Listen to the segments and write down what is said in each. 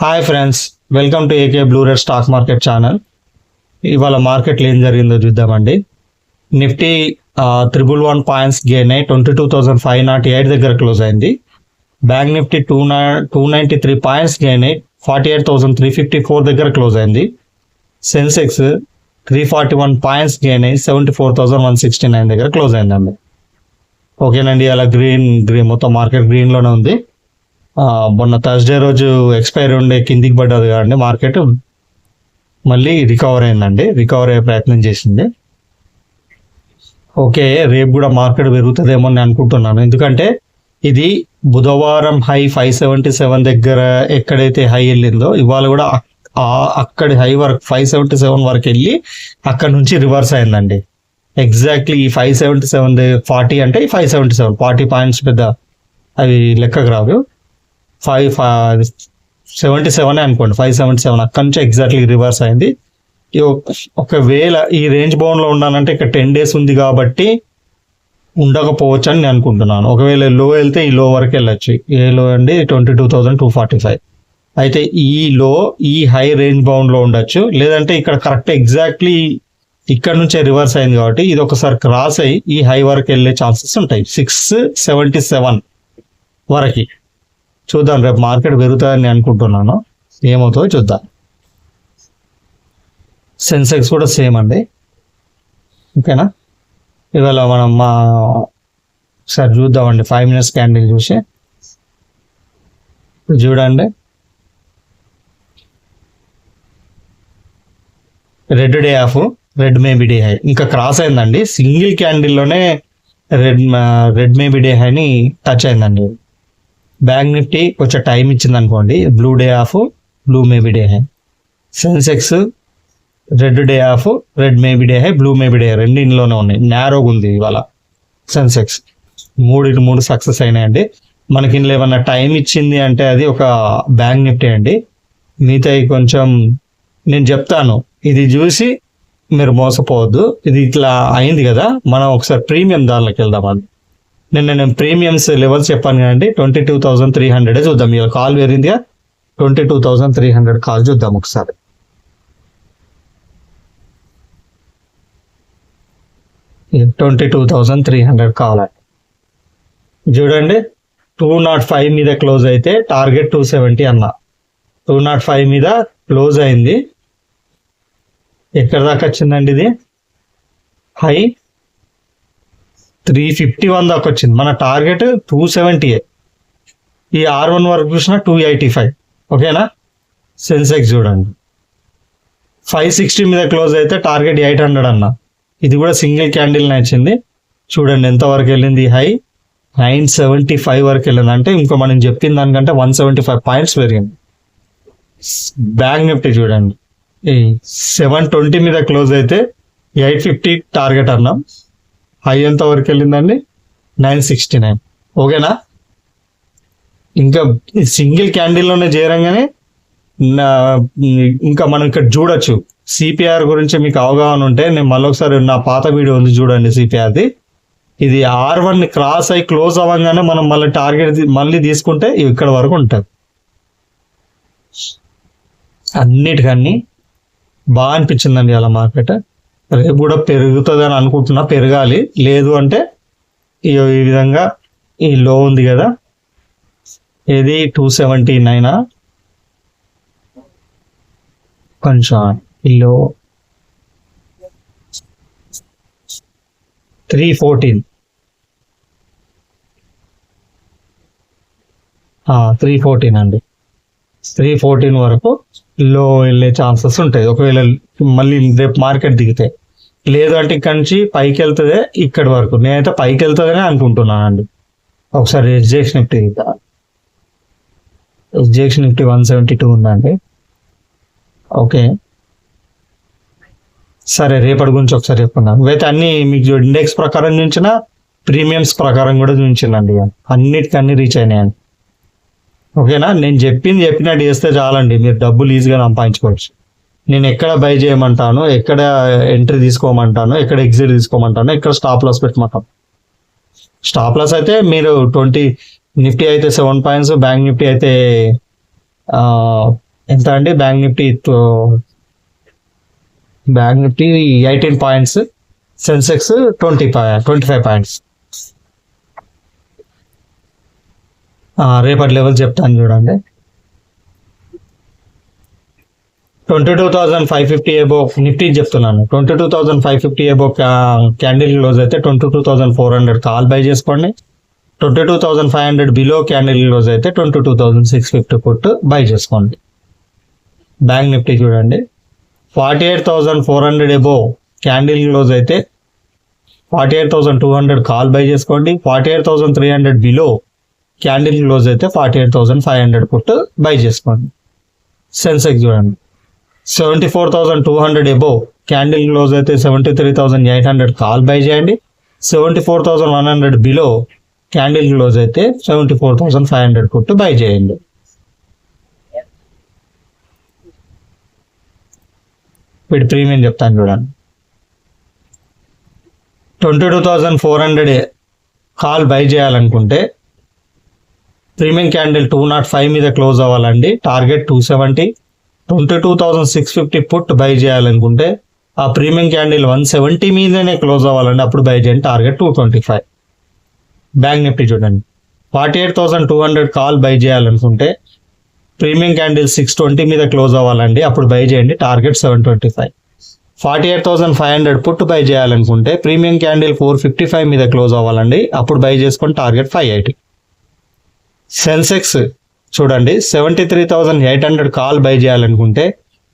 Hi friends, welcome to AK blue rate stock market channel. ఇవాళ మార్కెట్లో ఏం జరిగిందో చూద్దామండి. నిఫ్టీ 111 పాయింట్స్ గెయిన్ అయ్యి 22,508 దగ్గర క్లోజ్ అయింది. బ్యాంక్ నిఫ్టీ 293 పాయింట్స్ గెయిన్ అయ్యి 48,354 దగ్గర క్లోజ్ అయింది. సెన్సెక్స్ 341 పాయింట్స్ గెయిన్ అయ్యి 74,169 దగ్గర క్లోజ్ అయిందండి. ఓకేనండి, అలా గ్రీన్ మొత్తం మార్కెట్ గ్రీన్లోనే ఉంది. మొన్న థర్స్డే రోజు ఎక్స్పైరీ ఉండే కిందికి పడ్డది కదండి, మార్కెట్ మళ్ళీ రికవర్ అయిందండి. రికవర్ అయ్యే ప్రయత్నం చేసింది. ఓకే, రేపు కూడా మార్కెట్ పెరుగుతుందేమో అని అనుకుంటున్నాను. ఎందుకంటే ఇది బుధవారం హై 577 దగ్గర ఎక్కడైతే హై వెళ్ళిందో ఇవాళ కూడా అక్కడి హై వరకు 577 వరకు వెళ్ళి అక్కడ నుంచి రివర్స్ అయిందండి. ఎగ్జాక్ట్లీ ఈ 577 40 అంటే 577 40 పాయింట్స్ పెద్ద అవి లెక్కకు రాదు. 577 అనుకోండి, 577 అక్కడి నుంచి ఎగ్జాక్ట్లీ రివర్స్ అయింది. ఒకవేళ ఈ రేంజ్ బౌండ్లో ఉండాలంటే ఇక్కడ 10 days ఉంది కాబట్టి ఉండకపోవచ్చు అని నేను అనుకుంటున్నాను. ఒకవేళ లో వెళ్తే ఈ లో వరకు వెళ్ళచ్చు. ఏ లో అండి 22,245. అయితే ఈ లో ఈ హై రేంజ్ బౌండ్లో ఉండొచ్చు, లేదంటే ఇక్కడ కరెక్ట్ ఎగ్జాక్ట్లీ ఇక్కడ నుంచే రివర్స్ అయింది కాబట్టి ఇది ఒకసారి క్రాస్ అయ్యి ఈ హై వరకు వెళ్ళే ఛాన్సెస్ ఉంటాయి 677 వరకు. చూద్దాం, రేపు మార్కెట్ పెరుగుతుందని అనుకుంటున్నాను. ఏమవుతుందో చూద్దాం. సెన్సెక్స్ కూడా సేమ్ అండి. ఓకేనా, ఇవాళ మనం ఒకసారి చూద్దామండి 5 minutes క్యాండిల్ చూసి. చూడండి, red day off, red maybe day high ఇంకా క్రాస్ అయిందండి. సింగిల్ క్యాండిల్లోనే రెడ్ మేబీ డే హైని టచ్ అయిందండి. బ్యాంక్ నిఫ్టీ కొంచెం టైం ఇచ్చింది అనుకోండి, blue day off, blue maybe day high. Sensex red day off, red maybe day high, blue maybe day high రెండింటిలోనే ఉన్నాయి. నేరోగా ఉంది ఇవాళ సెన్సెక్స్. 3 సక్సెస్ అయినాయండి. మనకి ఇందులో ఏమన్నా టైం ఇచ్చింది అంటే అది ఒక బ్యాంక్ నిఫ్టీ అండి. మిగతా కొంచెం నేను చెప్తాను, ఇది చూసి మీరు మోసపోవద్దు. ఇది ఇట్లా అయింది కదా, మనం ఒకసారి ప్రీమియం దానిలోకి వెళ్దామండి. నేను ప్రీమియమ్స్ లెవెల్స్ చెప్పాను కదండి, 22,300 చూద్దాం. ఇలా కాల్ వేరిందిగా 22,300 కాల్ చూద్దాం ఒకసారి. $22,300 కావాలి. చూడండి, 205 మీద క్లోజ్ అయితే టార్గెట్ 270 అన్న. 205 మీద క్లోజ్ అయింది. ఎక్కడ దాకా వచ్చిందండి ఇది? హై 351 దాకా వచ్చింది. మన టార్గెట్ 270. ఈ R1 వరకు చూసినా 285. ఓకేనా. సెన్సెక్స్ చూడండి, 560 మీద క్లోజ్ అయితే టార్గెట్ 800 అన్న. ఇది కూడా సింగిల్ క్యాండిల్ నచ్చింది. చూడండి ఎంతవరకు వెళ్ళింది. హై 975 వరకు వెళ్ళింది. అంటే ఇంకా మనం చెప్పిన దానికంటే 175 పాయింట్స్ పెరిగింది. బ్యాంక్ నిఫ్టీ చూడండి, 720 మీద క్లోజ్ అయితే 850 టార్గెట్ అన్నాం. హై ఎంత వరకు వెళ్ళిందండి? 969. ఓకేనా. ఇంకా సింగిల్ క్యాండిల్లోనే చేరంగానే ఇంకా మనం ఇక్కడ చూడొచ్చు. సిపిఆర్ గురించి మీకు అవగాహన ఉంటే నేను మళ్ళొకసారి నా పాత వీడియో ఉంది చూడండి సిపిఆర్ది. ఇది R1 క్రాస్ అయి క్లోజ్ అవ్వగానే మనం మళ్ళీ టార్గెట్ మళ్ళీ తీసుకుంటే ఇక్కడ వరకు ఉంటుంది. అన్నిటికన్నీ బాగా అనిపించిందండి అలా మార్కెట్. రేపు కూడా పెరుగుతుంది అని అనుకుంటున్నా, పెరగాలి. లేదు అంటే ఈ విధంగా ఈ లో ఉంది కదా, ఇది 279 కొంచెం ఈ లో 314 అండి. 314 వరకు లో వెళ్ళే ఛాన్సెస్ ఉంటాయి ఒకవేళ మళ్ళీ రేపు మార్కెట్ దిగితే. లేదు అంటే ఇక్కడ నుంచి పైకి వెళ్తుంది ఇక్కడి వరకు. నేనైతే పైకి వెళ్తుందని అనుకుంటున్నానండి. ఒకసారి ఎస్జిఎక్స్ నిఫ్టీ 172 ఉందండి. ఓకే, సరే రేపటి గురించి ఒకసారి చెప్పుకున్నాను. అయితే అన్ని మీకు ఇండెక్స్ ప్రకారం చూపించిన, ప్రీమియమ్స్ ప్రకారం కూడా చూపించిందండి. అన్నిటికన్నీ రీచ్ అయినాయండి. ఓకేనా. నేను చెప్పినట్టు చేస్తే చాలండి, మీరు డబ్బులు ఈజీగా సంపాదించుకోవచ్చు. నేను ఎక్కడ బై చేయమంటాను, ఎక్కడ ఎంట్రీ తీసుకోమంటాను, ఎక్కడ ఎగ్జిట్ తీసుకోమంటాను, ఎక్కడ స్టాప్ లాస్ పెట్టమంటాను. స్టాప్ లాస్ అయితే మీరు 20 నిఫ్టీ అయితే 7 పాయింట్స్, బ్యాంక్ నిఫ్టీ అయితే ఎంత అండి bank Nifty 18 points, Sensex 25 points. రేపటి లెవెల్ చెప్తాను చూడండి. 22,550 ఎబో నిఫ్టీ చెప్తున్నాను. 22,550 ఎబో క్యాండిల్ క్లోజ్ అయితే 22,400 కాల్ బై చేసుకోండి. 22,500 బిలో క్యాండిల్ క్లోజ్ అయితే 22,650 పుట్ బై చేసుకోండి. బ్యాంక్ నిఫ్టీ చూడండి, 48,400 ఎబో క్యాండిల్ క్లోజ్ అయితే 48,200 కాల్ బై చేసుకోండి. 48,300 బిలో క్యాండిల్ క్లోజ్ అయితే 48,500 పుట్ బై చేసుకోండి. సెన్సెక్స్ చూడండి, 74,200 ఎబో క్యాండిల్ క్లోజ్ అయితే 73,800 కాల్ బై చేయండి. 74,100 బిలో క్యాండిల్ క్లోజ్ అయితే 74,500 పుట్ బై చేయండి. వీటి ప్రీమియం చెప్తాను చూడండి. 22,400 కాల్ బై చేయాలనుకుంటే ప్రీమియం క్యాండిల్ 205 మీద క్లోజ్ అవ్వాలండి, టార్గెట్ 270. 22,650 పుట్ బై చేయాలనుకుంటే ఆ ప్రీమియం క్యాండిల్ 170 మీదనే క్లోజ్ అవ్వాలండి, అప్పుడు బై చేయండి, టార్గెట్ 225. బ్యాంక్ నిఫ్టీ చూడండి, 48,200 కాల్ బై చేయాలనుకుంటే ప్రీమియం క్యాండిల్ 620 మీద క్లోజ్ అవ్వాలండి, అప్పుడు బై చేయండి, టార్గెట్ 725. 48,500 పుట్ బై చేయాలనుకుంటే ప్రీమియం క్యాండిల్ 455 మీద క్లోజ్ అవ్వాలండి, అప్పుడు బై చేసుకొని టార్గెట్ 580. సెన్సెక్స్ చూడండి, 73,800 కాల్ బై చేయాలనుకుంటే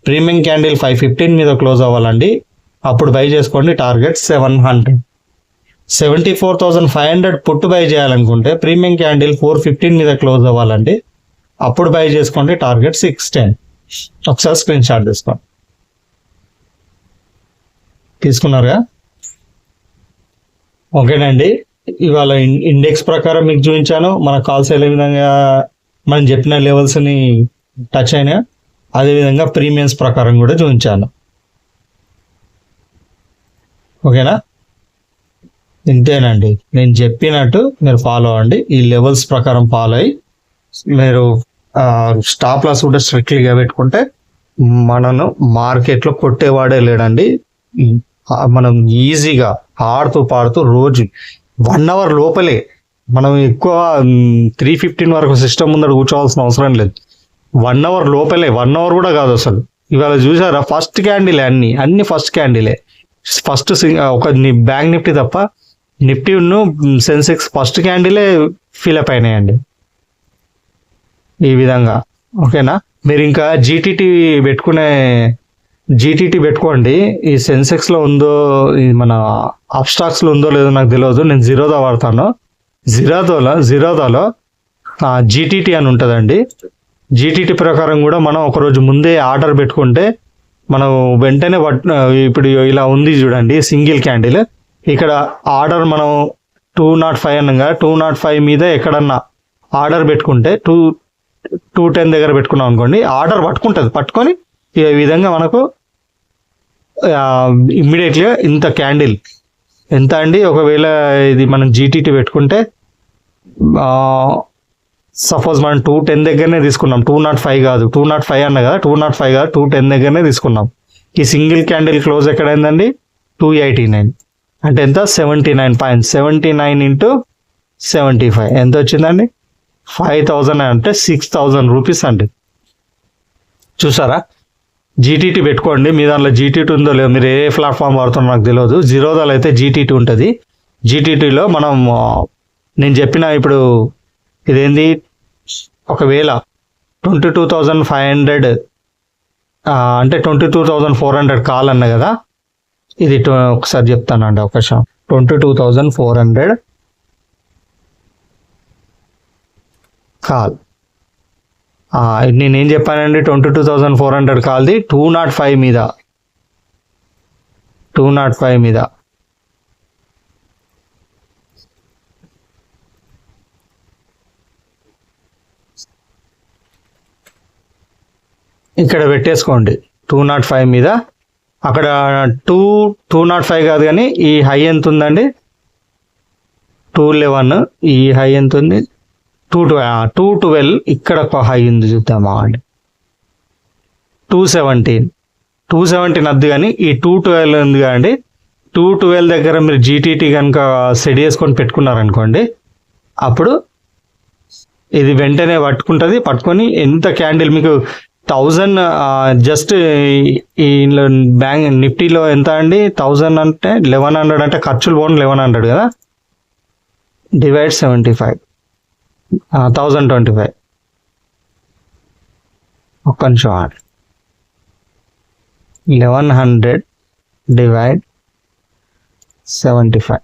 ప్రీమియం క్యాండిల్ 515 మీద క్లోజ్ అవ్వాలండి, అప్పుడు బై చేసుకోండి, టార్గెట్ 700. 74,500 పుట్ బై చేయాలనుకుంటే ప్రీమియం క్యాండిల్ 415 మీద క్లోజ్ అవ్వాలండి, అప్పుడు బై చేసుకోండి, టార్గెట్ 610. ఒకసారి స్క్రీన్ షాట్ తీసుకోండి. తీసుకున్నారుగా? ఓకేనండి, ఇవాళ ఇండెక్స్ ప్రకారం మీకు చూపించాను. మన కాల్స్ ఏ విధంగా మనం చెప్పిన లెవెల్స్ని టచ్ అయినా, అదేవిధంగా ప్రీమియమ్స్ ప్రకారం కూడా చూపించాను. ఓకేనా? ఇంతేనండి, నేను చెప్పినట్టు మీరు ఫాలో అవ్వండి. ఈ లెవెల్స్ ప్రకారం ఫాలో అయ్యి మీరు స్టాప్ లాస్ కూడా స్ట్రిక్ట్లీగా పెట్టుకుంటే మనను మార్కెట్లో కొట్టేవాడే లేడండి. మనం ఈజీగా ఆడుతూ పాడుతూ రోజు 1 అవర్ లోపలే, మనం ఎక్కువ 3:15 వరకు సిస్టమ్ ముందర కూర్చోవాల్సిన అవసరం లేదు. 1 అవర్ లోపలే, 1 అవర్ కూడా కాదు అసలు. ఇవాళ చూసారా, ఫస్ట్ క్యాండిలే, అన్ని ఫస్ట్ క్యాండిలే. ఫస్ట్ ఒక బ్యాంక్ నిఫ్టీ తప్ప నిఫ్టీ సెన్సెక్స్ ఫస్ట్ క్యాండిలే ఫిలప్ అయినాయండి ఈ విధంగా. ఓకేనా? మీరు ఇంకా జీటీటీ పెట్టుకోండి. ఈ సెన్సెక్స్లో ఉందో, మన అప్స్టాక్స్లో ఉందో లేదో నాకు తెలియదు. నేను జిరోదా వాడతాను. జిరోదాలో జీటీటీ అని ఉంటుందండి. జీటీటీ ప్రకారం కూడా మనం ఒకరోజు ముందే ఆర్డర్ పెట్టుకుంటే మనం వెంటనే ఇప్పుడు ఇలా ఉంది చూడండి, సింగిల్ క్యాండిల్. ఇక్కడ ఆర్డర్ మనం 205 అనగా 205 మీద ఎక్కడన్నా ఆర్డర్ పెట్టుకుంటే 210 దగ్గర పెట్టుకున్నాం అనుకోండి, ఆర్డర్ పట్టుకొని ఈ విధంగా మనకు ఇమ్మీడియట్గా ఇంత క్యాండిల్ ఎంత అండి. ఒకవేళ ఇది మనం జీటీటీ పెట్టుకుంటే సపోజ్ మనం 210 దగ్గరనే తీసుకున్నాం, 205 కాదు, 205 అన్న కదా, 205 కాదు, 210 దగ్గరనే తీసుకున్నాం. ఈ సింగిల్ క్యాండిల్ క్లోజ్ ఎక్కడైందండి? 289 అంటే ఎంత? 79 పాయింట్స్. 79 ఇంటూ 75 ఎంత వచ్చిందండి? 5,000 అంటే 6,000 రూపీస్ అండి. చూసారా? జీటీటీ పెట్టుకోండి. మీ దాంట్లో జీటీటీ ఉందో లేదో, మీరు ఏ ప్లాట్ఫామ్ వాడుతున్నా నాకు తెలియదు. జిరోదాలో అయితే జీటీటీ ఉంటుంది. జీటీటీలో మనం నేను చెప్పిన ఇప్పుడు ఇదేంది, ఒకవేళ 22,500 అంటే 22,400 కాల్ అన్న కదా, ఇది ఒకసారి చెప్తానండి అవకాశం. 22,400 కాల్, నేనేం చెప్పానండి, 22,400 కాల్ది 205 మీద ఇక్కడ పెట్టేసుకోండి. 205 మీద అక్కడ 205 కాదు కానీ ఈ హై ఎంత ఉందండి? 211. ఈ హై ఎంత ఉంది? 212. ఇక్కడ ఒక హై ఉంది, చూద్దామా అండి. 217 వద్దు కానీ ఈ 212 ఉంది కదండి, 212 దగ్గర మీరు జీటీటీ కనుక సెట్ చేసుకొని పెట్టుకున్నారనుకోండి, అప్పుడు ఇది వెంటనే పట్టుకొని ఎంత క్యాండిల్ మీకు 1000 జస్ట్ ఈ బ్యాంక్ నిఫ్టీలో ఎంత అండి, 1000 అంటే 1100 అంటే ఖర్చులు పోను 1100 కదా, డివైడ్ 75 1025 ఒక్క నిమిషం 1100 డివైడ్ 75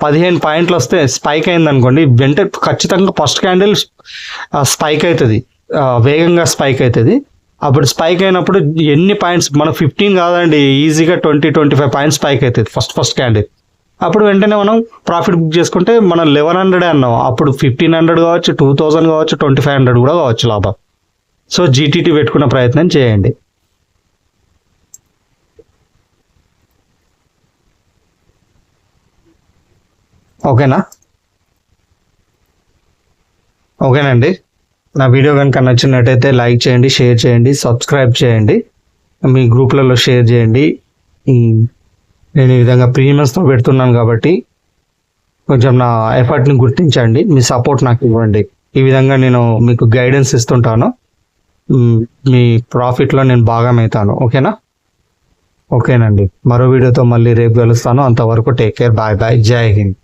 15 పాయింట్లు వస్తే స్పైక్ అయింది అనుకోండి, వెంటనే ఖచ్చితంగా ఫస్ట్ క్యాండిల్ స్పైక్ అవుతుంది, వేగంగా స్పైక్ అవుతుంది. అప్పుడు స్పైక్ అయినప్పుడు ఎన్ని పాయింట్స్, మనం 15 కాదండి, ఈజీగా 20-25 పాయింట్స్ స్పైక్ అవుతుంది ఫస్ట్ క్యాండిల్. అప్పుడు వెంటనే మనం ప్రాఫిట్ బుక్ చేసుకుంటే మనం 1100 అన్నాం, అప్పుడు 1500 కావచ్చు, 2000 కావచ్చు, 2500 కూడా కావచ్చు లాభం. సో జీటీటీ పెట్టుకున్న ప్రయత్నం చేయండి. ఓకేనండి. నా వీడియో కనుక నచ్చినట్టయితే లైక్ చేయండి, షేర్ చేయండి, సబ్స్క్రైబ్ చేయండి, మీ గ్రూప్లలో షేర్ చేయండి. నేను ఈ విధంగా ప్రీమియమ్స్తో పెడుతున్నాను కాబట్టి కొంచెం నా ఎఫర్ట్ని గుర్తించండి, మీ సపోర్ట్ నాకు ఇవ్వండి. ఈ విధంగా నేను మీకు గైడెన్స్ ఇస్తుంటాను, మీ ప్రాఫిట్లో నేను భాగమవుతాను. ఓకేనండి. మరో వీడియోతో మళ్ళీ రేపు కలుస్తాను. అంతవరకు టేక్ కేర్, బాయ్. జై హింద్.